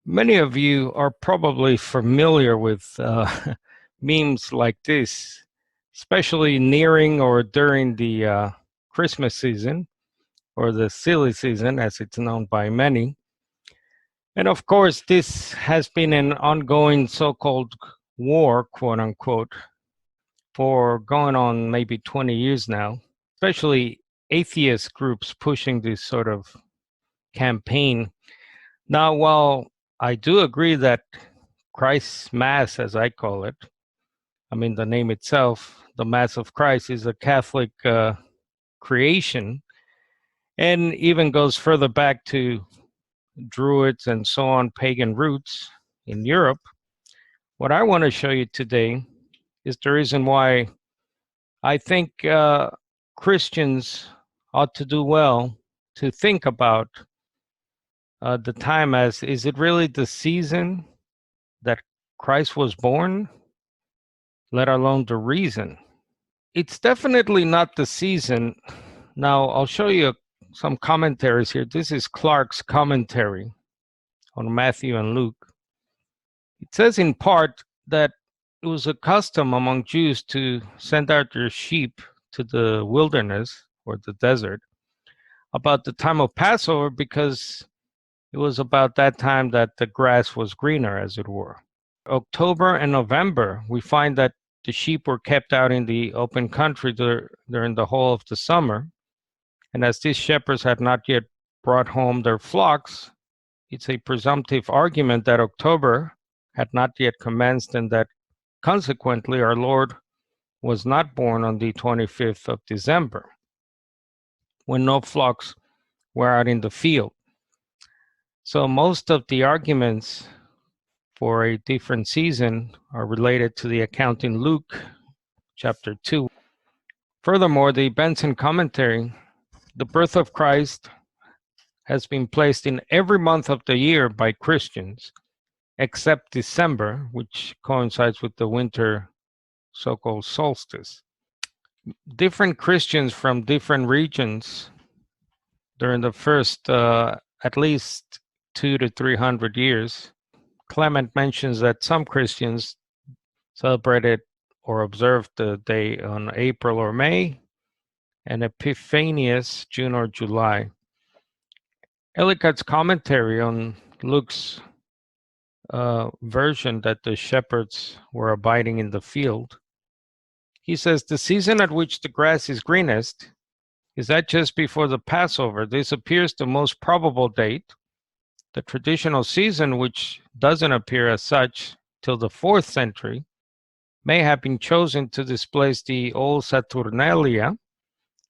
Many of you are probably familiar with memes like this, especially nearing or during the Christmas season, or the silly season as it's known by many. And of course, this has been an ongoing so-called war, quote unquote, for going on maybe 20 years now, especially atheist groups pushing this sort of campaign. Now, while I do agree that Christ's Mass, as I call it, I mean, the name itself, the Mass of Christ, is a Catholic creation and even goes further back to Druids and so on, pagan roots in Europe. What I want to show you today is the reason why I think Christians ought to do well to think about the time as, is it really the season that Christ was born, let alone the reason? It's definitely not the season. Now, I'll show you some commentaries here. This is Clarke's commentary on Matthew and Luke. It says in part that it was a custom among Jews to send out their sheep to the wilderness or the desert about the time of Passover because it was about that time that the grass was greener, as it were. October and November, we find that the sheep were kept out in the open country during the whole of the summer. And as these shepherds had not yet brought home their flocks, it's a presumptive argument that October had not yet commenced and that consequently our Lord was not born on the 25th of December, when no flocks were out in the field. So most of the arguments for a different season are related to the account in Luke chapter 2. Furthermore, the Benson commentary, the birth of Christ has been placed in every month of the year by Christians, except December, which coincides with the winter so-called solstice. Different Christians from different regions during the first at least 200 to 300 years, Clement mentions that some Christians celebrated or observed the day on April or May, and Epiphanius June or July. Ellicott's commentary on Luke's version that the shepherds were abiding in the field, he says the season at which the grass is greenest is that just before the Passover. This appears the most probable date. The traditional season, which doesn't appear as such till the 4th century, may have been chosen to displace the old Saturnalia,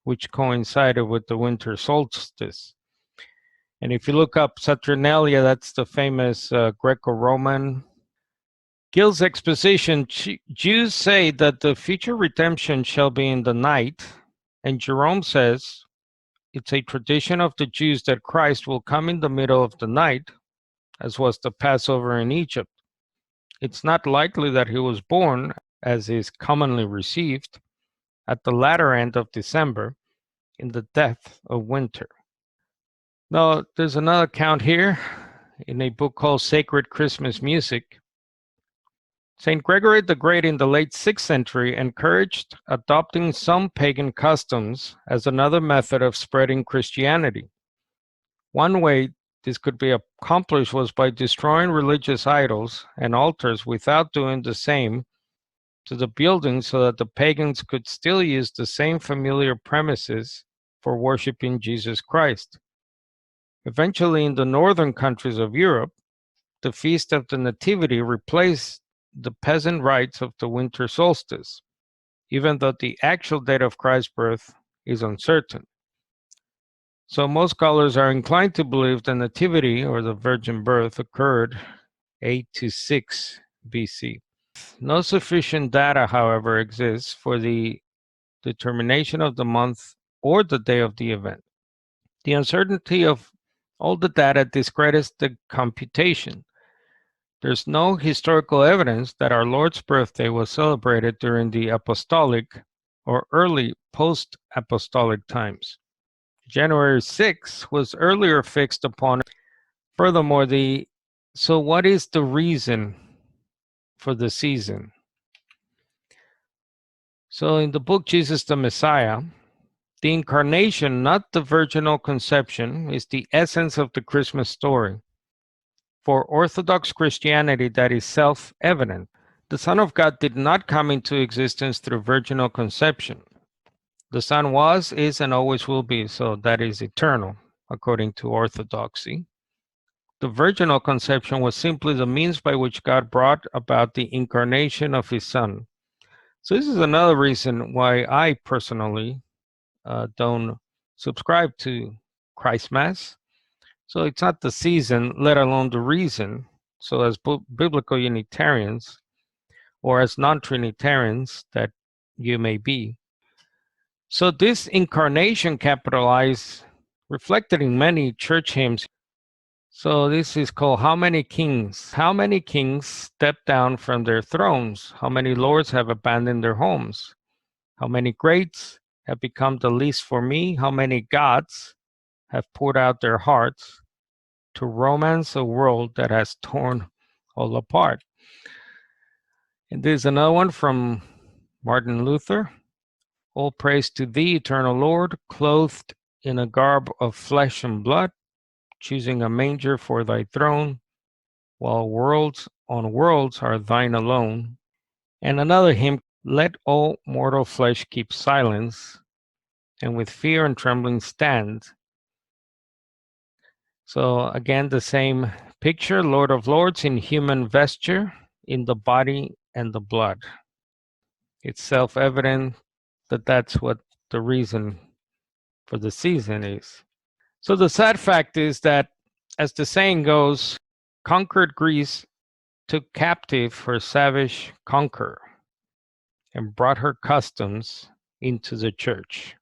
which coincided with the winter solstice. And if you look up Saturnalia, that's the famous Greco-Roman. Gill's exposition, Jews say that the future redemption shall be in the night, and Jerome says, it's a tradition of the Jews that Christ will come in the middle of the night, as was the Passover in Egypt. It's not likely that he was born, as is commonly received, at the latter end of December, in the depth of winter. Now, there's another account here in a book called Sacred Christmas Music. St. Gregory the Great in the late 6th century encouraged adopting some pagan customs as another method of spreading Christianity. One way this could be accomplished was by destroying religious idols and altars without doing the same to the buildings so that the pagans could still use the same familiar premises for worshiping Jesus Christ. Eventually, in the northern countries of Europe, the Feast of the Nativity replaced the peasant rites of the winter solstice, even though the actual date of Christ's birth is uncertain. So most scholars are inclined to believe the Nativity, or the virgin birth, occurred 8 to 6 BC. No sufficient data, however, exists for the determination of the month or the day of the event. The uncertainty of all the data discredits the computation. There's no historical evidence that our Lord's birthday was celebrated during the apostolic or early post-apostolic times. January 6th was earlier fixed upon. Furthermore, the So what is the reason for the season? So in the book Jesus the Messiah, the incarnation, not the virginal conception, is the essence of the Christmas story. For Orthodox Christianity, that is self-evident. The Son of God did not come into existence through virginal conception. The Son was, is, and always will be, so that is eternal, according to Orthodoxy. The virginal conception was simply the means by which God brought about the incarnation of his Son. So this is another reason why I personally don't subscribe to Christ Mass. So it's not the season, let alone the reason. So as biblical Unitarians, or as non-Trinitarians that you may be. So this incarnation capitalized, reflected in many church hymns. So this is called How Many Kings? How many kings stepped down from their thrones? How many lords have abandoned their homes? How many greats have become the least for me? How many gods have poured out their hearts to romance a world that has torn all apart? And there's another one from Martin Luther. All praise to thee, eternal Lord, clothed in a garb of flesh and blood, choosing a manger for thy throne, while worlds on worlds are thine alone. And another hymn, let all mortal flesh keep silence, and with fear and trembling stand. So again, the same picture, Lord of Lords in human vesture, in the body and the blood. It's self-evident that that's what the reason for the season is. So the sad fact is that, as the saying goes, conquered Greece took captive her savage conqueror and brought her customs into the church.